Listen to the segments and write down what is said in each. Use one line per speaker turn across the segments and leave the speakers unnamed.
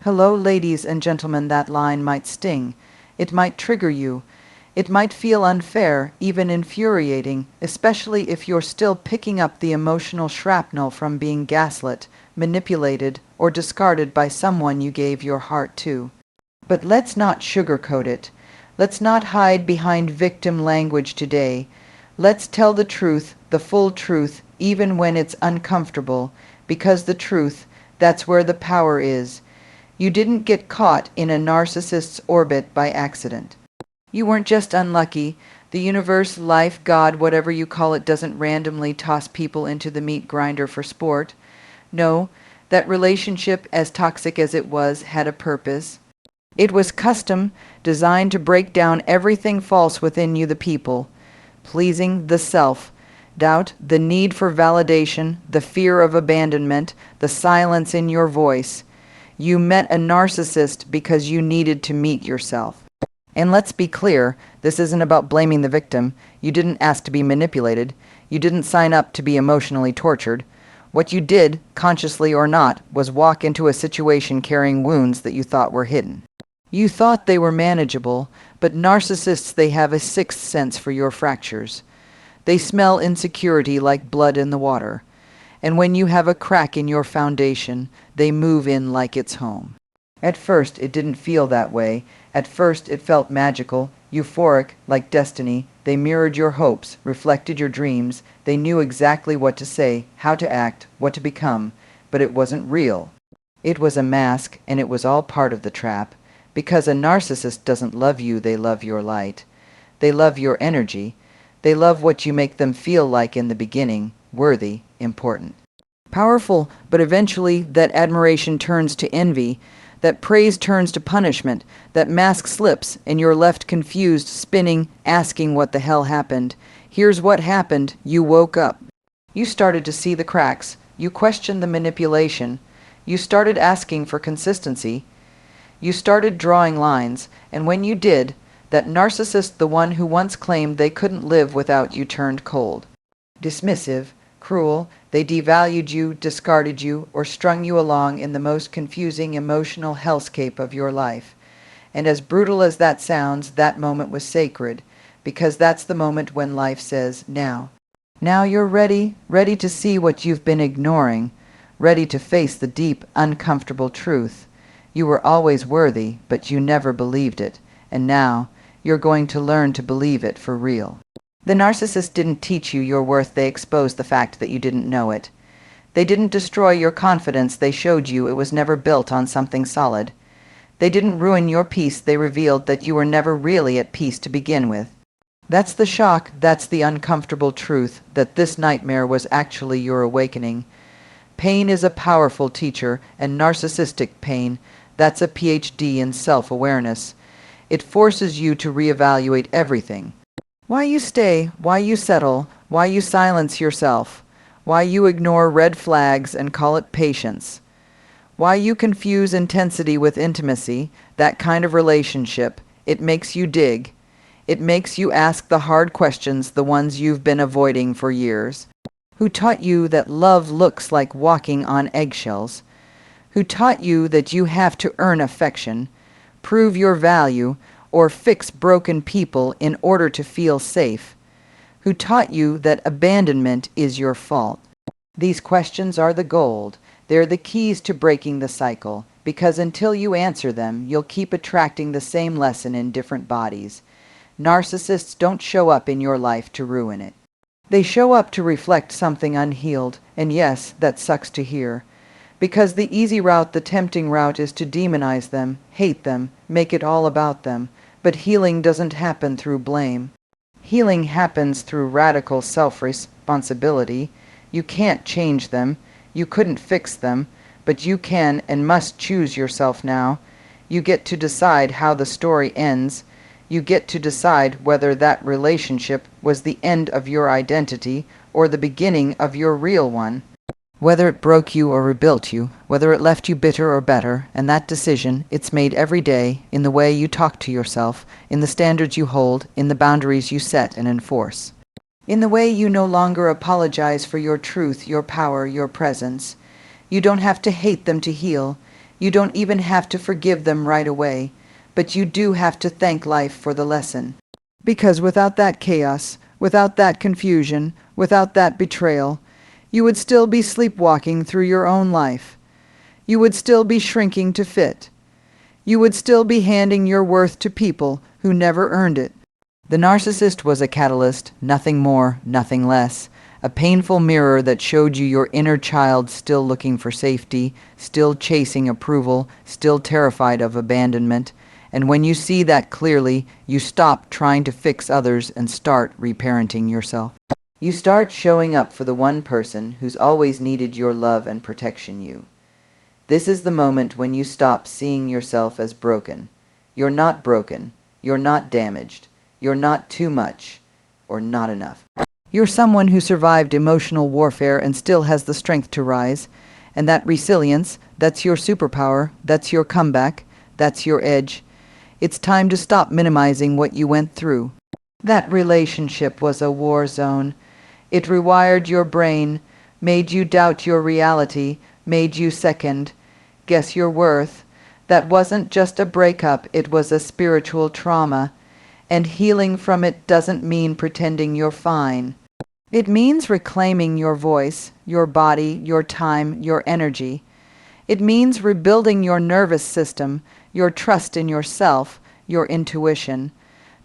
Hello, ladies and gentlemen, that line might sting. It might trigger you. It might feel unfair, even infuriating, especially if you're still picking up the emotional shrapnel from being gaslit, manipulated, or discarded by someone you gave your heart to. But let's not sugarcoat it. Let's not hide behind victim language today. Let's tell the truth, the full truth, even when it's uncomfortable, because the truth, that's where the power is. You didn't get caught in a narcissist's orbit by accident. You weren't just unlucky. The universe, life, God, whatever you call it, doesn't randomly toss people into the meat grinder for sport. No, that relationship, as toxic as it was, had a purpose. It was custom, designed to break down everything false within you, the people. Pleasing, the self. Doubt, the need for validation, the fear of abandonment, the silence in your voice. You met a narcissist because you needed to meet yourself. And let's be clear, this isn't about blaming the victim. You didn't ask to be manipulated. You didn't sign up to be emotionally tortured. What you did, consciously or not, was walk into a situation carrying wounds that you thought were hidden. You thought they were manageable, but narcissists, they have a sixth sense for your fractures. They smell insecurity like blood in the water. And when you have a crack in your foundation, they move in like it's home. At first, it didn't feel that way. At first, it felt magical, euphoric, like destiny. They mirrored your hopes, reflected your dreams. They knew exactly what to say, how to act, what to become. But it wasn't real. It was a mask, and it was all part of the trap. Because a narcissist doesn't love you, they love your light. They love your energy. They love what you make them feel like in the beginning, worthy, important. Powerful, but eventually that admiration turns to envy, that praise turns to punishment, that mask slips, and you're left confused, spinning, asking what the hell happened. Here's what happened. You woke up. You started to see the cracks. You questioned the manipulation. You started asking for consistency. You started drawing lines, and when you did, that narcissist, the one who once claimed they couldn't live without you, turned cold. Dismissive, cruel, they devalued you, discarded you, or strung you along in the most confusing emotional hellscape of your life. And as brutal as that sounds, that moment was sacred, because that's the moment when life says, now. Now you're ready to see what you've been ignoring, ready to face the deep, uncomfortable truth. You were always worthy, but you never believed it, and now you're going to learn to believe it for real. The narcissist didn't teach you your worth, they exposed the fact that you didn't know it. They didn't destroy your confidence, they showed you it was never built on something solid. They didn't ruin your peace, they revealed that you were never really at peace to begin with. That's the shock, that's the uncomfortable truth, that this nightmare was actually your awakening. Pain is a powerful teacher, and narcissistic pain, that's a PhD in self-awareness. It forces you to reevaluate everything. Why you stay, why you settle, why you silence yourself, why you ignore red flags and call it patience, why you confuse intensity with intimacy, that kind of relationship. It makes you dig. It makes you ask the hard questions, the ones you've been avoiding for years. Who taught you that love looks like walking on eggshells? Who taught you that you have to earn affection, prove your value, or fix broken people in order to feel safe? Who taught you that abandonment is your fault? These questions are the gold. They're the keys to breaking the cycle, because until you answer them, you'll keep attracting the same lesson in different bodies. Narcissists don't show up in your life to ruin it. They show up to reflect something unhealed, and yes, that sucks to hear. Because the easy route, the tempting route, is to demonize them, hate them, make it all about them. But healing doesn't happen through blame. Healing happens through radical self-responsibility. You can't change them. You couldn't fix them. But you can and must choose yourself now. You get to decide how the story ends. You get to decide whether that relationship was the end of your identity or the beginning of your real one. Whether it broke you or rebuilt you, whether it left you bitter or better, and that decision, it's made every day in the way you talk to yourself, in the standards you hold, in the boundaries you set and enforce. In the way you no longer apologize for your truth, your power, your presence. You don't have to hate them to heal. You don't even have to forgive them right away, but you do have to thank life for the lesson. Because without that chaos, without that confusion, without that betrayal, you would still be sleepwalking through your own life. You would still be shrinking to fit. You would still be handing your worth to people who never earned it. The narcissist was a catalyst, nothing more, nothing less. A painful mirror that showed you your inner child still looking for safety, still chasing approval, still terrified of abandonment. And when you see that clearly, you stop trying to fix others and start reparenting yourself. You start showing up for the one person who's always needed your love and protection you. This is the moment when you stop seeing yourself as broken. You're not broken. You're not damaged. You're not too much or not enough. You're someone who survived emotional warfare and still has the strength to rise. And that resilience, that's your superpower, that's your comeback, that's your edge. It's time to stop minimizing what you went through. That relationship was a war zone. It rewired your brain, made you doubt your reality, made you second, guess your worth. That wasn't just a breakup, it was a spiritual trauma. And healing from it doesn't mean pretending you're fine. It means reclaiming your voice, your body, your time, your energy. It means rebuilding your nervous system, your trust in yourself, your intuition.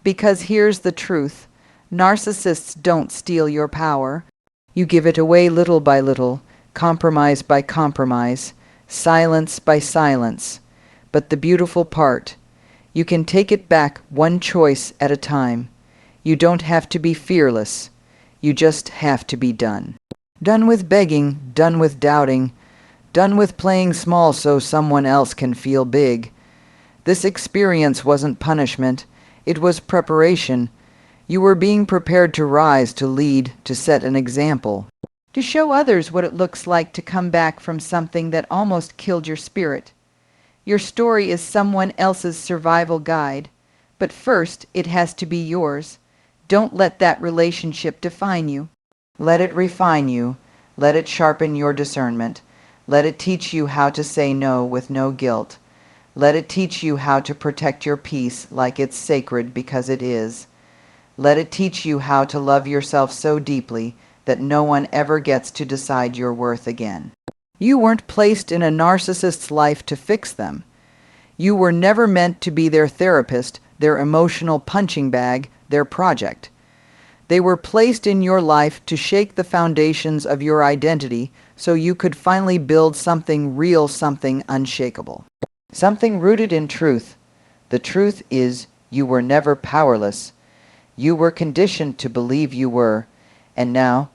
Because here's the truth. Narcissists don't steal your power. You give it away little by little, compromise by compromise, silence by silence. But the beautiful part, you can take it back one choice at a time. You don't have to be fearless. You just have to be done. Done with begging, done with doubting, done with playing small so someone else can feel big. This experience wasn't punishment. It was preparation. You were being prepared to rise, to lead, to set an example. To show others what it looks like to come back from something that almost killed your spirit. Your story is someone else's survival guide, but first it has to be yours. Don't let that relationship define you. Let it refine you. Let it sharpen your discernment. Let it teach you how to say no with no guilt. Let it teach you how to protect your peace like it's sacred because it is. Let it teach you how to love yourself so deeply that no one ever gets to decide your worth again. You weren't placed in a narcissist's life to fix them. You were never meant to be their therapist, their emotional punching bag, their project. They were placed in your life to shake the foundations of your identity so you could finally build something real, something unshakable. Something rooted in truth. The truth is you were never powerless. You were conditioned to believe you were. And now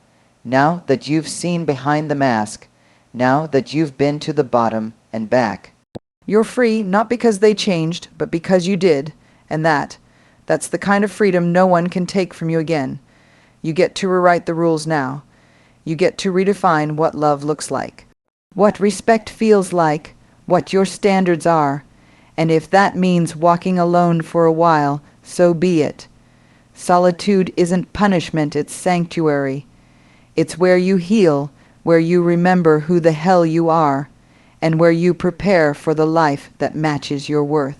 that you've seen behind the mask, now that you've been to the bottom and back, you're free not because they changed, but because you did. And that's the kind of freedom no one can take from you again. You get to rewrite the rules now. You get to redefine what love looks like, what respect feels like, what your standards are. And if that means walking alone for a while, so be it. Solitude isn't punishment, it's sanctuary. It's where you heal, where you remember who the hell you are, and where you prepare for the life that matches your worth.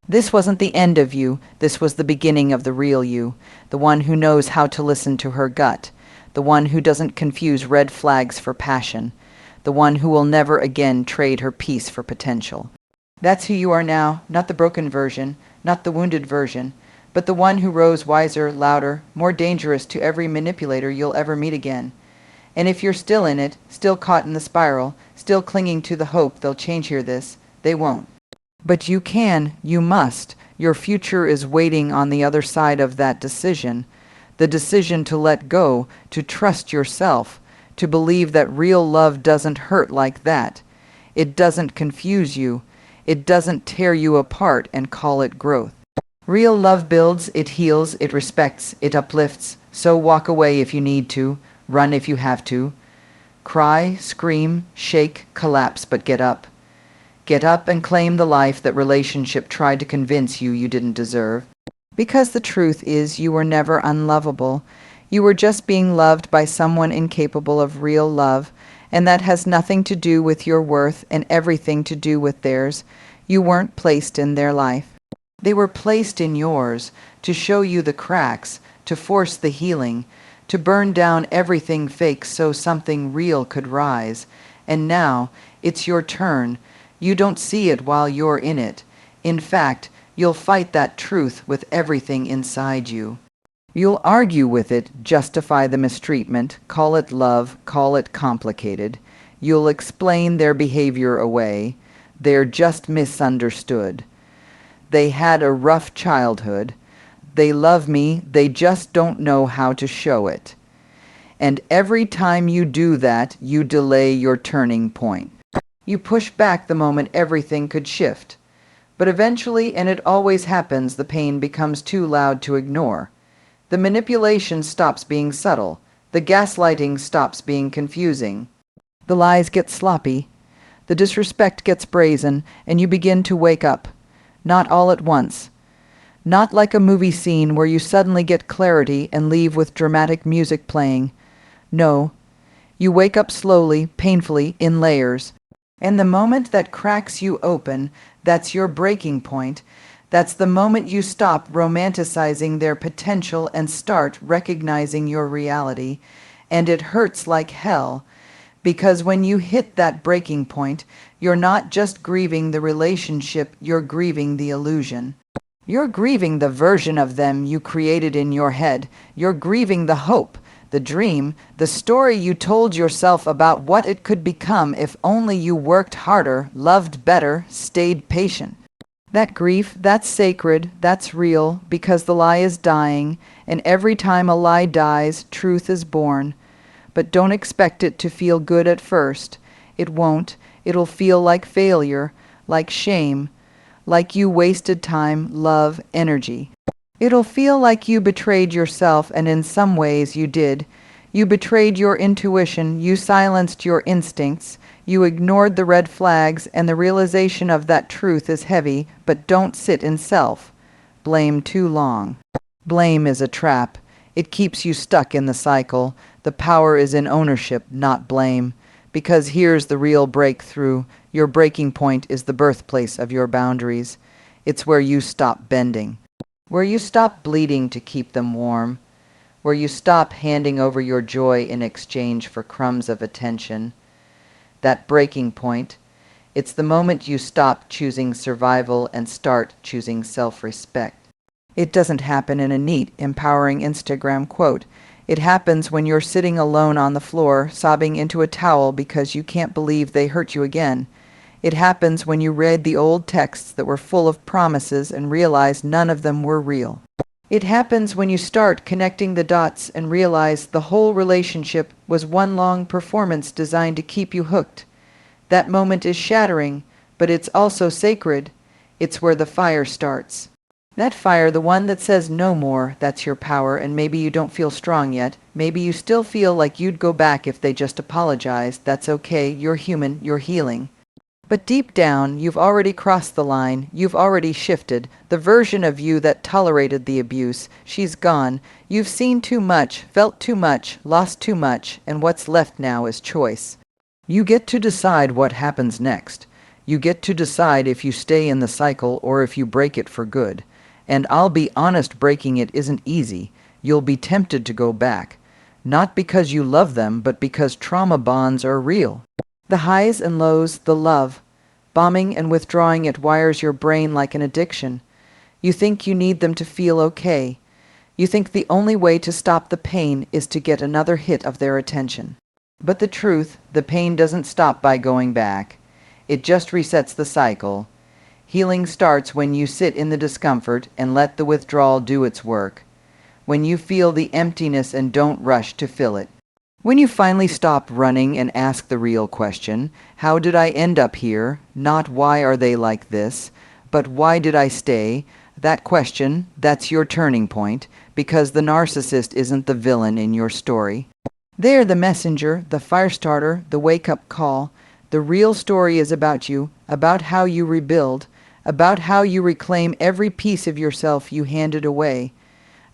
This wasn't the end of you, this was the beginning of the real you, the one who knows how to listen to her gut, the one who doesn't confuse red flags for passion, the one who will never again trade her peace for potential. That's who you are now, not the broken version, not the wounded version, but the one who rose wiser, louder, more dangerous to every manipulator you'll ever meet again. And if you're still in it, still caught in the spiral, still clinging to the hope they'll change this, they won't. But you can, you must. Your future is waiting on the other side of that decision. The decision to let go, to trust yourself, to believe that real love doesn't hurt like that. It doesn't confuse you. It doesn't tear you apart and call it growth. Real love builds, it heals, it respects, it uplifts. So walk away if you need to, run if you have to. Cry, scream, shake, collapse, but get up. Get up and claim the life that relationship tried to convince you didn't deserve. Because the truth is you were never unlovable. You were just being loved by someone incapable of real love, And that has nothing to do with your worth and everything to do with theirs. You weren't placed in their life. They were placed in yours to show you the cracks, to force the healing, to burn down everything fake so something real could rise. And now, it's your turn. You don't see it while you're in it. In fact, you'll fight that truth with everything inside you. You'll argue with it, justify the mistreatment, call it love, call it complicated. You'll explain their behavior away. They're just misunderstood. They had a rough childhood. They love me, they just don't know how to show it. And every time you do that, you delay your turning point. You push back the moment everything could shift. But eventually, and it always happens, the pain becomes too loud to ignore. The manipulation stops being subtle. The gaslighting stops being confusing. The lies get sloppy. The disrespect gets brazen, and you begin to wake up. Not all at once. Not like a movie scene where you suddenly get clarity and leave with dramatic music playing. No. You wake up slowly, painfully, in layers. And the moment that cracks you open, that's your breaking point. That's the moment you stop romanticizing their potential and start recognizing your reality. And it hurts like hell, because when you hit that breaking point, you're not just grieving the relationship, you're grieving the illusion. You're grieving the version of them you created in your head. You're grieving the hope, the dream, the story you told yourself about what it could become if only you worked harder, loved better, stayed patient. That grief, that's sacred, that's real, because the lie is dying, and every time a lie dies, truth is born. But don't expect it to feel good at first. It won't. It'll feel like failure, like shame, like you wasted time, love, energy. It'll feel like you betrayed yourself, and in some ways you did. You betrayed your intuition, you silenced your instincts, you ignored the red flags, and the realization of that truth is heavy, but don't sit in self. Blame too long. Blame is a trap. It keeps you stuck in the cycle. The power is in ownership, not blame. Because here's the real breakthrough. Your breaking point is the birthplace of your boundaries. It's where you stop bending. Where you stop bleeding to keep them warm. Where you stop handing over your joy in exchange for crumbs of attention. That breaking point, it's the moment you stop choosing survival and start choosing self-respect. It doesn't happen in a neat, empowering Instagram quote. It happens when you're sitting alone on the floor, sobbing into a towel because you can't believe they hurt you again. It happens when you read the old texts that were full of promises and realized none of them were real. It happens when you start connecting the dots and realize the whole relationship was one long performance designed to keep you hooked. That moment is shattering, but it's also sacred. It's where the fire starts. That fire, the one that says no more, that's your power, and maybe you don't feel strong yet. Maybe you still feel like you'd go back if they just apologized. That's okay, you're human, you're healing. But deep down, you've already crossed the line, you've already shifted. The version of you that tolerated the abuse, she's gone. You've seen too much, felt too much, lost too much, and what's left now is choice. You get to decide what happens next. You get to decide if you stay in the cycle or if you break it for good. And I'll be honest, breaking it isn't easy. You'll be tempted to go back. Not because you love them, but because trauma bonds are real. The highs and lows, the love. Bombing and withdrawing it wires your brain like an addiction. You think you need them to feel okay. You think the only way to stop the pain is to get another hit of their attention. But the truth, the pain doesn't stop by going back. It just resets the cycle. Healing starts when you sit in the discomfort and let the withdrawal do its work. When you feel the emptiness and don't rush to fill it. When you finally stop running and ask the real question, how did I end up here? Not why are they like this, but why did I stay? That question, that's your turning point, because the narcissist isn't the villain in your story. They're the messenger, the fire starter, the wake-up call. The real story is about you, about how you rebuild, about how you reclaim every piece of yourself you handed away,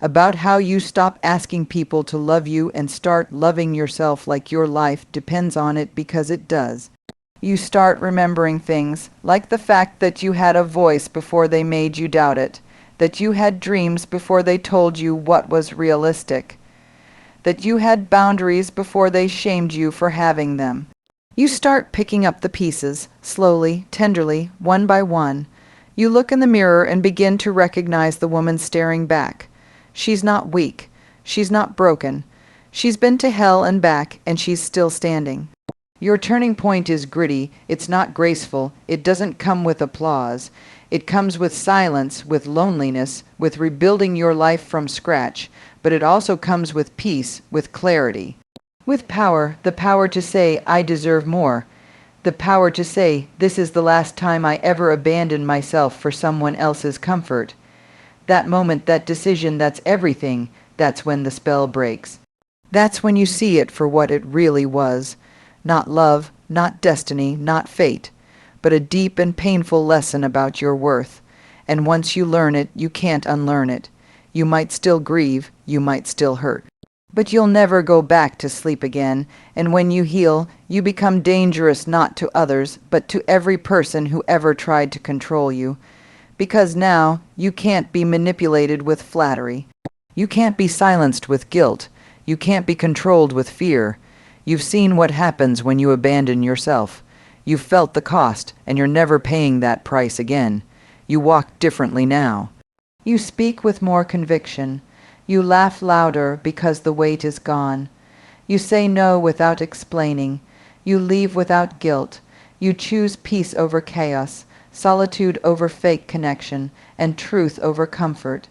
about how you stop asking people to love you and start loving yourself like your life depends on it, because it does. You start remembering things like the fact that you had a voice before they made you doubt it, that you had dreams before they told you what was realistic, that you had boundaries before they shamed you for having them. You start picking up the pieces, slowly, tenderly, one by one. You look in the mirror and begin to recognize the woman staring back. She's not weak. She's not broken. She's been to hell and back, and she's still standing. Your turning point is gritty. It's not graceful. It doesn't come with applause. It comes with silence, with loneliness, with rebuilding your life from scratch. But it also comes with peace, with clarity, with power, the power to say, I deserve more. The power to say, this is the last time I ever abandoned myself for someone else's comfort. That moment, that decision, that's everything. That's when the spell breaks. That's when you see it for what it really was. Not love, not destiny, not fate, but a deep and painful lesson about your worth. And once you learn it, you can't unlearn it. You might still grieve, you might still hurt, but you'll never go back to sleep again. And when you heal, you become dangerous not to others, but to every person who ever tried to control you. Because now, you can't be manipulated with flattery. You can't be silenced with guilt. You can't be controlled with fear. You've seen what happens when you abandon yourself. You've felt the cost, and you're never paying that price again. You walk differently now. You speak with more conviction. You laugh louder because the weight is gone. You say no without explaining. You leave without guilt. You choose peace over chaos, solitude over fake connection, and truth over comfort.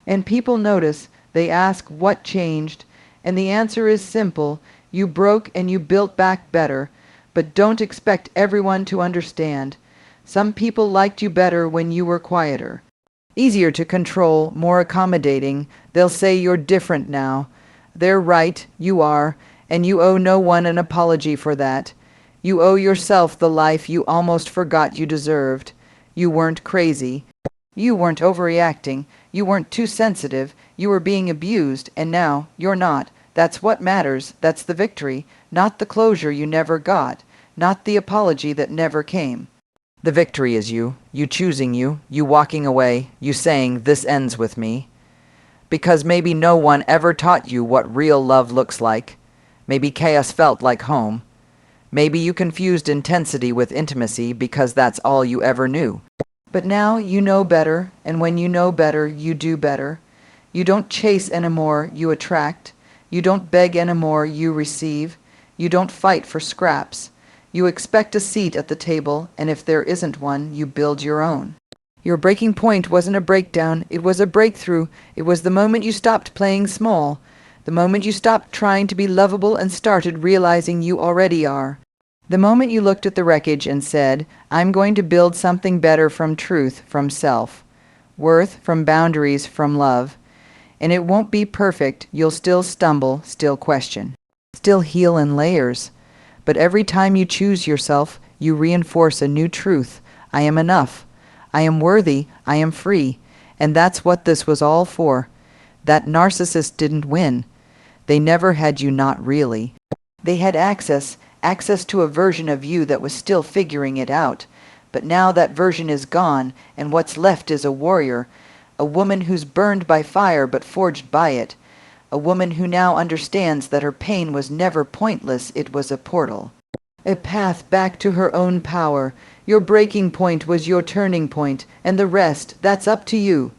And people notice. They ask what changed, and the answer is simple. You broke and you built back better, but don't expect everyone to understand. Some people liked you better when you were quieter. Easier to control, more accommodating. They'll say you're different now. They're right, you are, and you owe no one an apology for that. You owe yourself the life you almost forgot you deserved. You weren't crazy. You weren't overreacting. You weren't too sensitive. You were being abused, and now you're not. That's what matters. That's the victory, not the closure you never got, not the apology that never came. The victory is you choosing you walking away, you saying, this ends with me. Because maybe no one ever taught you what real love looks like. Maybe chaos felt like home. Maybe you confused intensity with intimacy because that's all you ever knew. But now you know better, and when you know better, you do better. You don't chase anymore, you attract. You don't beg anymore, you receive. You don't fight for scraps. You expect a seat at the table, and if there isn't one, you build your own. Your breaking point wasn't a breakdown, it was a breakthrough. It was the moment you stopped playing small, the moment you stopped trying to be lovable and started realizing you already are. The moment you looked at the wreckage and said, I'm going to build something better from truth, from self, worth, from boundaries, from love. And it won't be perfect. You'll still stumble, still question, still heal in layers. But every time you choose yourself, you reinforce a new truth. I am enough. I am worthy. I am free. And that's what this was all for. That narcissist didn't win. They never had you not really. They had access to a version of you that was still figuring it out. But now that version is gone, and what's left is a warrior, a woman who's burned by fire but forged by it, a woman who now understands that her pain was never pointless, it was a portal, a path back to her own power. Your breaking point was your turning point, and the rest, that's up to you.